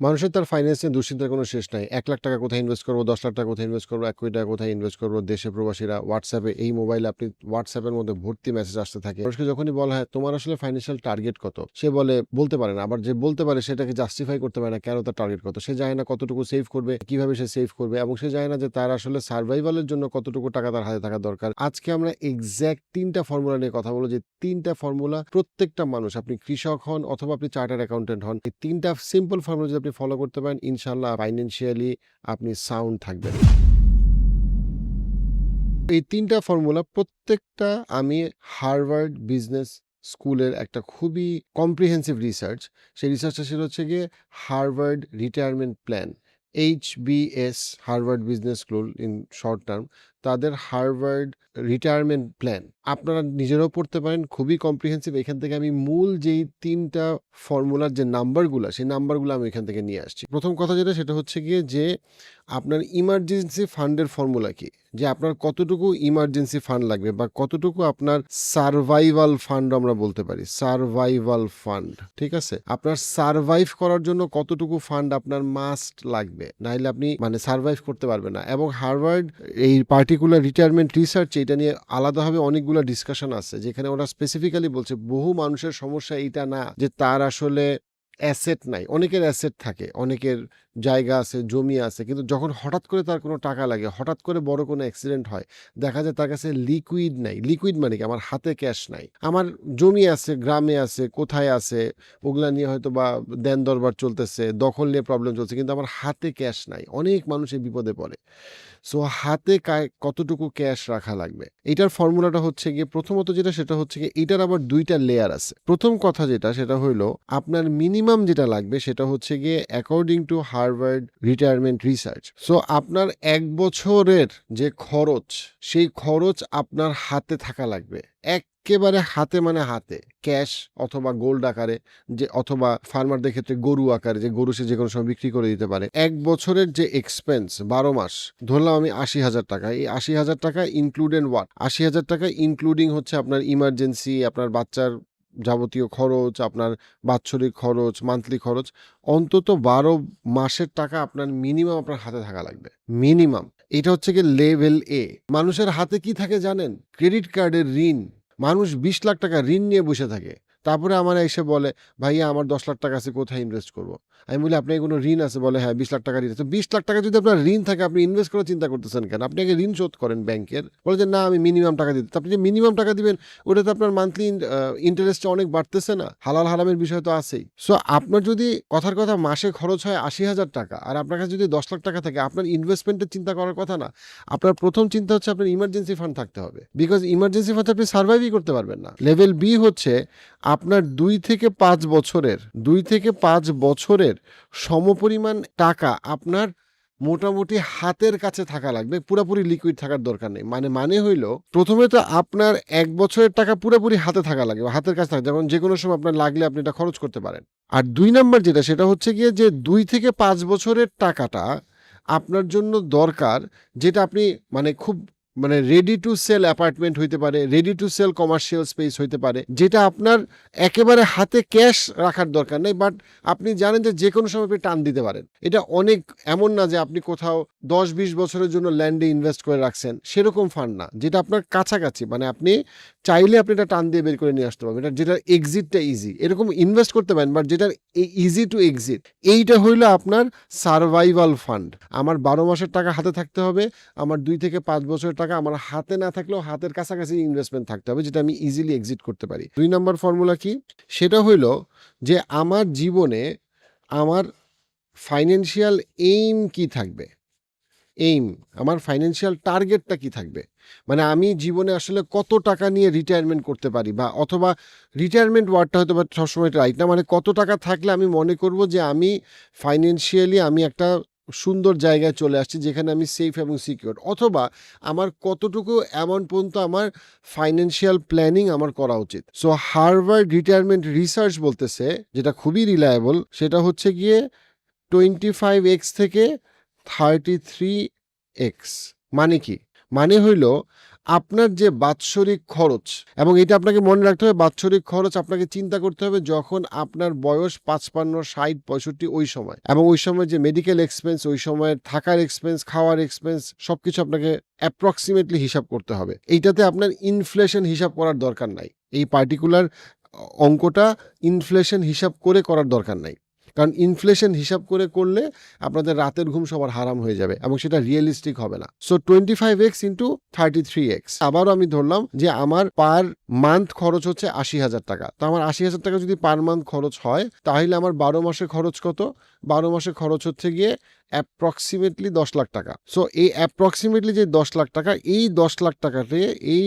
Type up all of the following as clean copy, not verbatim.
মানুষের তার ফাইন্যান্স নিয়ে দুশ্চিন্তার কোনো শেষ নাই। ৳১,০০,০০০ কোথায় ইনভেস্ট করব, ৳১০,০০,০০০ কোথায় ইনভেস্ট করব, ৳১,০০,০০,০০০ কোথায় ইনভেস্ট করব। দেশে প্রবাসীরা WhatsApp-এ এই মোবাইলে আপনি WhatsApp এর মধ্যে ভর্তি মেসেজ আসতে থাকে। মানুষকে যখনই বলা হয়, "তোমার আসলে ফাইন্যান্সিয়াল টার্গেট কত?" সে বলতে পারে না। আবার যে বলতে পারে সেটাকে জাস্টিফাই করতে পারে না কেন তার টার্গেট কত। সে জানে না কতটুকু সেভ করবে, কিভাবে সে সেভ করবে এবং সে জানে না যে তার আসলে সারভাইভাল এর জন্য কতটুকু টাকা তার হাতে থাকা দরকার। আজকে আমরা এক্সাক্ট ৩ টা ফর্মুলা নিয়ে কথা বলব যে ৩ টা ফর্মুলা প্রত্যেকটা মানুষ, আপনি কৃষক হন অথবা আপনি চার্টার্ড অ্যাকাউন্টেন্ট হন। এই ৩ টা সিম্পল ফর্মুলা যদি আপনি ফলো করতে পারেন, ইনশাআল্লাহ ফাইন্যান্সিয়ালি আপনি সাউন্ড থাকবেন। এই ৩ টা ফর্মুলা প্রত্যেকটা আমি হার্ভার্ড বিজনেস স্কুলের একটা খুবই কম্প্রিহেন্সিভ রিসার্চ। সেই রিসার্চটা ছিল হচ্ছে গিয়ে Harvard retirement plan. HBS, Harvard business school in short term. তাদের হার্ভার্ড রিটায়ারমেন্ট প্ল্যান। আপনারা নিজেরাও পড়তে পারেন, খুবই কম্প্রিহেন্সিভ। এখান থেকে আমি মূল যেই ৩ টা ফর্মুলার যে নাম্বারগুলা, সেই নাম্বারগুলো আমি এখান থেকে নিয়ে আসছি। ১ম কথা যেটা সেটা হচ্ছে গিয়ে যে আপনার ইমার্জেন্সি ফান্ডের ফর্মুলা কি? যে আপনার কতটুকু ইমার্জেন্সি ফান্ড লাগবে বা কতটুকু আপনার সারভাইভাল ফান্ড আমরা বলতে পারি। সারভাইভাল ফান্ড, ঠিক আছে? আপনার সারভাইভ করার জন্য কতটুকু ফান্ড আপনার মাস্ট লাগবে। নাইলে আপনি মানে সারভাইভ করতে পারবেন না। এবং হার্ভার্ড এই পার্টিকুলার রিটায়ারমেন্ট রিসার্চ এটা নিয়ে আলাদাভাবে অনেকগুলা ডিসকাশন আছে। যেখানে ওরা স্পেসিফিক্যালি বলছে বহু মানুষের সমস্যা এইটা না যে তার আসলে অ্যাসেট নাই। অনেকের অ্যাসেট থাকে, অনেকের জায়গা আছে, জমি আছে। কিন্তু যখন হঠাৎ করে তার কোনো টাকা লাগে, হঠাৎ করে বড় কোনো অ্যাক্সিডেন্ট হয়, দেখা যায় তার কাছে লিকুইড নাই। লিকুইড মানে কি? আমার হাতে ক্যাশ নাই। আমার জমি আছে, গ্রামে আছে, কোথায় আছে, ওগুলা নিয়ে হয়তোবা দেন-দরবার চলতেছে, দখল নিয়ে প্রবলেম চলছে। কিন্তু আমার হাতে ক্যাশ নাই। অনেক মানুষ এই বিপদে পড়ে। সো হাতে কতটুকু ক্যাশ রাখা লাগবে? এইটার ফর্মুলাটা হচ্ছে গিয়ে প্রথমত যেটা সেটা হচ্ছে গিয়ে এইটার আবার ২ টা লেয়ার আছে। ১ম কথা যেটা সেটা হইলো আপনার মিনিমাম যেটা লাগবে সেটা হচ্ছে গিয়ে according to Harvard retirement research. So আপনার ১ বছরের যে খরচ, সেই খরচ আপনার হাতে থাকা লাগবে। এক্কেবারে হাতে মানে হাতে। ক্যাশ অথবা গোল্ড আকারে, যে অথবা ফার্মারদের ক্ষেত্রে গরু আকারে, যে গরু সে যেকোনো সময় বিক্রি করে দিতে পারে। ১ বছরের যে এক্সপেন্স ১২ মাস, ধরলাম আমি ৳৮০,০০০। এই ৳৮০,০০০ ইনক্লুডেড হোয়াট? ৳৮০,০০০ ইনক্লুডিং হচ্ছে আপনার ইমার্জেন্সি, আপনার বাচ্চার যাবতীয় খরচ, আপনার বাৎসরিক খরচ, মান্থলি খরচ। অন্তত ১২ মাসের টাকা আপনার মিনিমাম আপনার হাতে থাকা লাগবে। মিনিমাম। এটা হচ্ছে গিয়ে লেভেল A। মানুষের হাতে কি থাকে জানেন? ক্রেডিট কার্ডের ঋণ। মানুষ ৳২০,০০,০০০ ঋণ নিয়ে বসে থাকে। তারপরে আমারে এসে বলে, "ভাইয়া আমার ৳১০,০০,০০০ আছে, কোথায় ইনভেস্ট করব?" আমি বলি, "আপনার কোনো ঋণ আছে?" বলে, "হ্যাঁ, ৳২০,০০,০০০ ঋণ আছে।" তো ৳২০,০০,০০০ যদি আপনার ঋণ থাকে, আপনি ইনভেস্ট করার চিন্তা করতেছেন কেন? আপনি আগে ঋণ শোধ করেন ব্যাংকের। বলে যে, "না, আমি মিনিমাম টাকা দিতে।" তো আপনি যে মিনিমাম টাকা দিবেন, ওটাতে আপনার মান্থলি ইন্টারেস্টটা অনেক বাড়তেছে না? হালাল হারামের বিষয় তো আছেই। সো আপনার যদি কথার কথা মাসে খরচ হয় ৳৮০,০০০ আর আপনার কাছে যদি ৳১০,০০,০০০ থাকে, আপনার ইনভেস্টমেন্টের চিন্তা করার কথা না। আপনার ১ম চিন্তা হচ্ছে আপনার ইমার্জেন্সি ফান্ড থাকতে হবে। বিকজ ইমার্জেন্সি ফান্ডে আপনি সারভাইভই করতে পারবেন না। লেভেল B হচ্ছে আপনার ২ থেকে ৫ বছরের সমপরিমাণ টাকা আপনার মোটামুটি হাতের কাছে থাকা লাগবে। পুরাপুরি লিকুইড থাকার দরকার নেই। মানে হইলো, ১ম এ তো আপনার ১ বছরের টাকা পুরাপুরি হাতে থাকা লাগবে। হাতের কাছে থাকা, যেমন যেকোনো সময় আপনার লাগলে আপনি এটা খরচ করতে পারেন। আর ২ নাম্বার যেটা সেটা হচ্ছে গিয়ে যে ২ থেকে ৫ বছরের টাকাটা আপনার জন্য দরকার, যেটা আপনি মানে খুব মানে রেডি টু সেল অ্যাপার্টমেন্ট হইতে পারে, ready to sell commercial space হইতে পারে, যেটা আপনার একেবারে হাতে ক্যাশ রাখার দরকার নেই, বাট আপনি জানেন যে যেকোনো সময় আপনি টান দিতে পারেন। এটা অনেক, এমন না যে আপনি কোথাও ১০-২০ বছরের জন্য ল্যান্ডে ইনভেস্ট করে রাখছেন, সেরকম ফান্ড না। যেটা আপনার কাছাকাছি, মানে আপনি চাইলে আপনি এটা টান দিয়ে বের করে নিয়ে আসতে পারবেন। যেটার এক্সিটটা ইজি। এরকম ইনভেস্ট করতে পারেন, বাট যেটার ইজি টু এক্সিট। এইটা হইলো আপনার সারভাইভাল ফান্ড। আমার ১২ মাসের টাকা হাতে থাকতে হবে। আমার ২ থেকে ৫ বছরের টাকা আমার হাতে না থাকলেও হাতের কাছাকাছি ইনভেস্টমেন্ট থাকতে হবে, যেটা আমি ইজিলি এক্সিট করতে পারি। ২ নাম্বার ফর্মুলা কি? সেটা হইলো যে আমার জীবনে আমার ফাইন্যান্সিয়াল এইম কি থাকবে? এইম, আমার ফাইন্যান্সিয়াল টার্গেটটা কি থাকবে? মানে আমি জীবনে আসলে কত টাকা নিয়ে রিটায়ারমেন্ট করতে পারি, বা অথবা রিটায়ারমেন্ট ওয়ার্ডটা হয়তোবা সবসময় রাইট না। মানে কত টাকা থাকলে আমি মনে করব যে আমি ফাইন্যান্সিয়ালি আমি একটা সুন্দর জায়গায় চলে আসছি, যেখানে আমি সেফ এবং সিকিউর, অথবা আমার কতটুকু অ্যামাউন্ট পর্যন্ত আমার ফাইন্যান্সিয়াল প্ল্যানিং আমার করা উচিত। সো হার্ভার্ড রিটায়ারমেন্ট রিসার্চ বলতেছে, যেটা খুবই রিলায়েবল, সেটা হচ্ছে গিয়ে 25x থেকে 33x। মানে কি? মানে হইল আপনার যে বাৎসরিক খরচ, এবং এটা আপনাকে মনে রাখতে হবে, বাৎসরিক খরচ আপনাকে চিন্তা করতে হবে যখন আপনার বয়স 55, 60, 65 ওই সময়, এবং ওই সময় যে মেডিকেল এক্সপেন্স, ওই সময়ের থাকার এক্সপেন্স, খাওয়ার এক্সপেন্স সবকিছু আপনাকে অ্যাপ্রক্সিমেটলি হিসাব করতে হবে। এইটাতে আপনার ইনফ্লেশন হিসাব করার দরকার নাই। এই পার্টিকুলার অঙ্কটা ইনফ্লেশন হিসাব করে করার দরকার নাই, কারণ ইনফ্লেশন হিসাব করে করলে আপনাদের রাতের ঘুম সবার হারাম হয়ে যাবে এবং সেটা রিয়েলিস্টিক হবে না। So 25x into 33x। আবারও আমি ধরলাম যে আমার পার মান্থ খরচ হচ্ছে 80,000 টাকা। তো আমার 80,000 টাকা যদি পার মান্থ খরচ হয়, তাহলে আমার 12 মাসে খরচ কত? 12 মাসে খরচ হচ্ছে গিয়ে অ্যাপ্রক্সিমেটলি 10 লাখ টাকা। সো এই অ্যাপ্রক্সিমেটলি যে 10 লাখ টাকা, এই 10 লাখ টাকাতে এই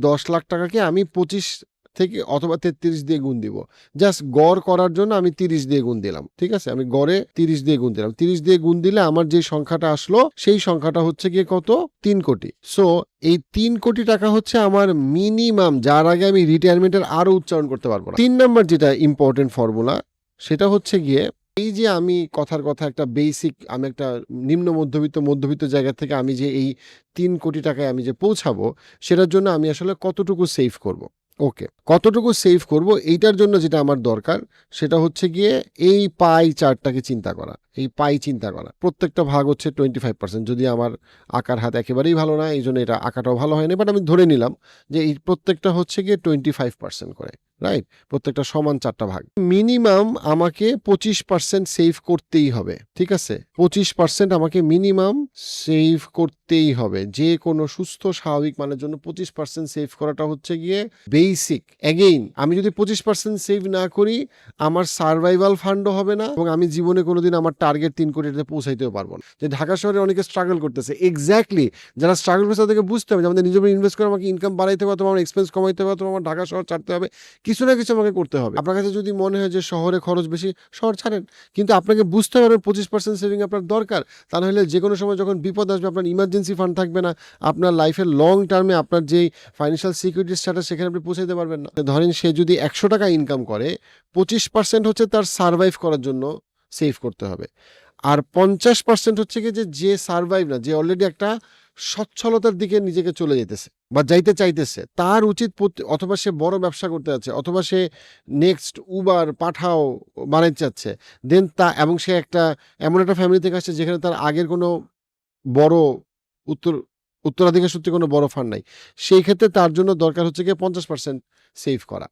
10 লাখ টাকাকে আমি 25 থেকে অথবা 33 দিয়ে গুণ দিব। জাস্ট গড় করার জন্য আমি 30 দিয়ে গুণ দিলাম। ঠিক আছে, আমি গড়ে 30 দিয়ে গুণ দিলাম। 30 দিয়ে গুণ দিলে আমার যে সংখ্যাটা আসলো, সেই সংখ্যাটা হচ্ছে গিয়ে কত? 3 কোটি। সো এই 3 কোটি টাকা হচ্ছে আমার মিনিমাম, যার আগে আমি রিটায়ারমেন্টের আরো উচ্চারণ করতে পারবো না। 3 নাম্বার যেটা ইম্পর্টেন্ট ফর্মুলা, সেটা হচ্ছে গিয়ে এই যে আমি কথার কথা একটা বেসিক, আমি একটা নিম্ন মধ্যবিত্ত জায়গা থেকে আমি যে এই 3 কোটি টাকায় আমি যে পৌঁছাবো, সেটার জন্য আমি আসলে কতটুকু সেভ করব। ওকে, কতটুকু সেভ করব, এইটার জন্য যেটা আমার দরকার সেটা হচ্ছে গিয়ে এই পাই চার্টটাকে চিন্তা করা। এই পাই চিন্তা করা, প্রত্যেকটা ভাগ হচ্ছে 25%। যদি আমার আঁকার হাত একেবারেই ভালো না, এই জন্য এটা আঁকাটাও ভালো হয়নি, বাট আমি ধরে নিলাম যে এই প্রত্যেকটা হচ্ছে গিয়ে 25% করে, রাইট? প্রত্যেকটা সমান 4টা ভাগ। মিনিমাম আমাকে 25% সেভ করতেই হবে। ঠিক আছে, 25% আমাকে মিনিমাম সেভ করতেই হবে। যে কোনো সুস্থ স্বাভাবিক মানের জন্য 25% সেভ করাটা হচ্ছে গিয়ে বেসিক। এগেইন, আমি যদি 25% সেভ না করি, আমার সার্ভাইভাল ফান্ডও হবে না, এবং আমি জীবনে কোনোদিন আমার টার্গেট 3 কোটিতে পৌঁছাইতেও পারবো না। যে ঢাকা শহরে অনেকে স্ট্রাগল করতেছে, এক্স্যাক্টলি যারা স্ট্রাগল করছে তাদেরকে বুঝতে হবে যে আমাদের নিজের ইনভেস্ট করে আমাকে ইনকাম বাড়াইতে হবে, অথবা আমার এক্সপেন্স কমাইতে হবে, অথবা আমার ঢাকা শহর ছাড়তে হবে, কিছু না কিছু আমাকে করতে হবে। আপনার কাছে যদি মনে হয় যে শহরে খরচ বেশি, শহর ছাড়েন, কিন্তু আপনাকে বুঝতে হবে 25% সেভিং আপনার দরকার। তা নাহলে যে কোনো সময় যখন বিপদ আসবে, আপনার ইমার্জেন্সি ফান্ড থাকবে না, আপনার লাইফের লং টার্মে আপনার যেই ফাইন্যান্সিয়াল সিকিউরিটি স্ট্যাটাস, সেখানে আপনি পৌঁছাতে পারবেন না। ধরেন সে যদি 100 টাকা ইনকাম করে, 25% হচ্ছে তার সার্ভাইভ করার জন্য সেভ করতে হবে, আর 50% হচ্ছে কি যে সার্ভাইভ না, যে অলরেডি একটা সচ্ছলতার দিকে নিজেকে চলে যেতেছে বা যাইতে চাইতেছে, তার উচিত, অথবা সে বড় ব্যবসা করতে যাচ্ছে, অথবা সে নেক্সট উবার পাঠাও বানাইতে চাচ্ছে, দেন এবং সে একটা এমন একটা ফ্যামিলি থেকে আসছে যেখানে তার আগের কোনো বড় উত্তরাধিকার সূত্রে কোনো বড় ফান্ড নাই। সেই ক্ষেত্রে তার জন্য দরকার হচ্ছে গিয়ে 50% সেভ করা,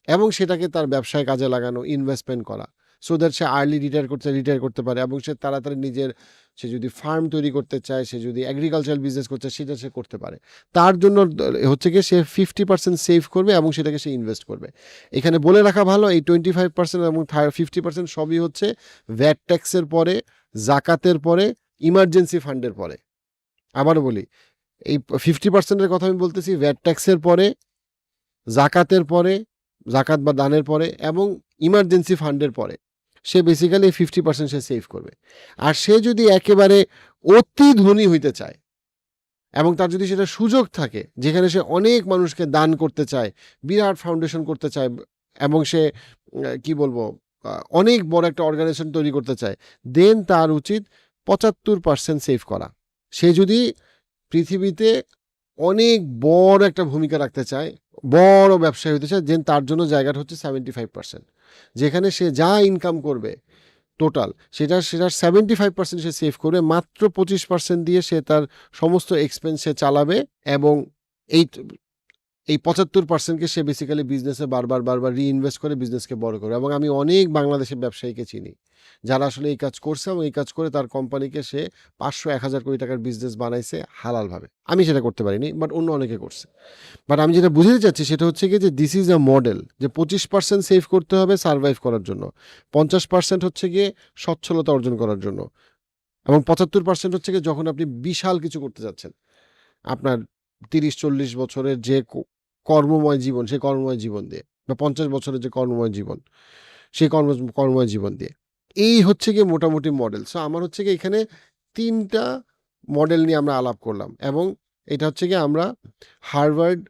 এবং সেটাকে তার ব্যবসায় কাজে লাগানো, ইনভেস্টমেন্ট করা, so that say early retire করতে পারে, এবং সে তাড়াতাড়ি সে যদি ফার্ম তৈরি করতে চায়, সে যদি এগ্রিকালচারাল বিজনেস করতে চায়, সেটা সে করতে পারে। তার জন্য হচ্ছে গিয়ে সে 50% সেভ করবে এবং সেটাকে সে ইনভেস্ট করবে। এখানে বলে রাখা ভালো, এই 25% এবং 50% সবই হচ্ছে ভ্যাট ট্যাক্সের পরে, জাকাতের পরে, ইমার্জেন্সি ফান্ডের পরে। আবারও বলি, এই 50%-এর কথা আমি বলতেছি ভ্যাট ট্যাক্সের পরে, জাকাতের পরে, জাকাত বা দানের পরে, এবং ইমার্জেন্সি ফান্ডের পরে সে বেসিক্যালি 50% সে সেভ করবে। আর সে যদি একেবারে অতি ধনী হইতে চায়, এবং তার যদি সেটা সুযোগ থাকে, যেখানে সে অনেক মানুষকে দান করতে চায়, বিরাট ফাউন্ডেশন করতে চায়, এবং সে কি বলবো, অনেক বড় একটা অর্গানাইজেশন তৈরি করতে চায়, দেন তার উচিত 75% সেভ করা। সে যদি পৃথিবীতে অনেক বড় একটা ভূমিকা রাখতে চায়, বড় ব্যবসায়ী হতে চায়, দেন তার জন্য জায়গাটা হচ্ছে 75%, যেখানে সে যা ইনকাম করবে টোটাল, সেটার 75% সে সেভ করবে। মাত্র 25% দিয়ে সে তার সমস্ত এক্সপেন্স সে চালাবে, এবং এই 75%কে সে বেসিক্যালি বিজনেসে বারবার রিইনভেস্ট করে বিজনেসকে বড় করে। এবং আমি অনেক বাংলাদেশের ব্যবসায়ীকে চিনি যারা আসলে এই কাজ করছে, এবং এই কাজ করে তার কোম্পানিকে সে 500-1000 কোটি টাকার বিজনেস বানাইছে হালালভাবে। আমি সেটা করতে পারিনি, বাট অন্য অনেকে করছে। বাট আমি যেটা বুঝতে চাচ্ছি সেটা হচ্ছে কি, যে দিস ইজ আ মডেল, যে 25% সেভ করতে হবে সার্ভাইভ করার জন্য, 50% হচ্ছে গিয়ে সচ্ছলতা অর্জন করার জন্য, এবং 75% হচ্ছে গিয়ে যখন আপনি বিশাল কিছু করতে যাচ্ছেন, আপনার 30-40 বছরের যে কর্মময় জীবন, সেই কর্মময় জীবন দিয়ে, বা 50 বছরের যে কর্মময় জীবন, সেই কর্মময় জীবন দিয়ে। এই হচ্ছে গিয়ে মোটামুটি মডেল। সো আমার হচ্ছে গিয়ে এখানে 3টা মডেল নিয়ে আমরা আলাপ করলাম, এবং এটা হচ্ছে গিয়ে আমরা হার্ভার্ড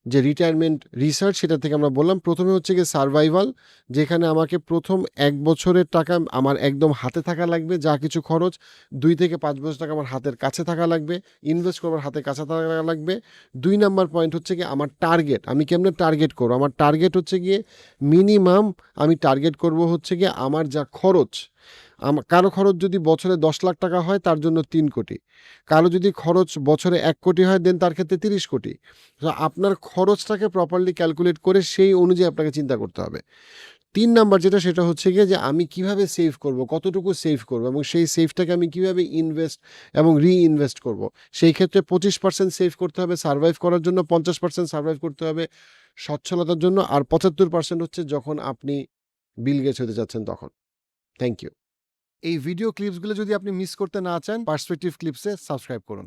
যে রিটায়ারমেন্ট রিসার্চ সেটা থেকে আমরা বললাম প্রথমে হচ্ছে গিয়ে সার্ভাইভাল, যেখানে আমাকে প্রথম 1 বছরের টাকা আমার একদম হাতে থাকা লাগবে, যা কিছু খরচ 2 থেকে 5 বছর টাকা আমার হাতের কাছে থাকা লাগবে, ইনভেস্ট করবার হাতের কাছে থাকা লাগবে। 2 নাম্বার পয়েন্ট হচ্ছে গিয়ে আমার টার্গেট, আমি কেমনে টার্গেট করব, আমার টার্গেট হচ্ছে গিয়ে মিনিমাম আমি টার্গেট করব হচ্ছে গিয়ে আমার যা খরচ, কারো খরচ যদি বছরে 10 লাখ টাকা হয় তার জন্য 3 কোটি, কারো যদি খরচ বছরে 1 কোটি হয় দেন তার ক্ষেত্রে 30 কোটি। তো আপনার খরচটাকে প্রপারলি ক্যালকুলেট করে সেই অনুযায়ী আপনাকে চিন্তা করতে হবে। 3 নাম্বার যেটা সেটা হচ্ছে গিয়ে যে আমি কিভাবে সেভ করব, কতটুকু সেভ করব এবং সেই সেভটাকে আমি কিভাবে ইনভেস্ট এবং রি-ইনভেস্ট করব। সেই ক্ষেত্রে 25% সেভ করতে হবে সারভাইভ করার জন্য, 50% সারভাইভ করতে হবে সচ্ছলতার জন্য, আর 75% হচ্ছে যখন আপনি বিল গেটস হতে যাচ্ছেন তখন। Thank you. এই ভিডিও ক্লিপসগুলো যদি আপনি মিস করতে না চান, পার্সপেক্টিভ ক্লিপসে সাবস্ক্রাইব করুন।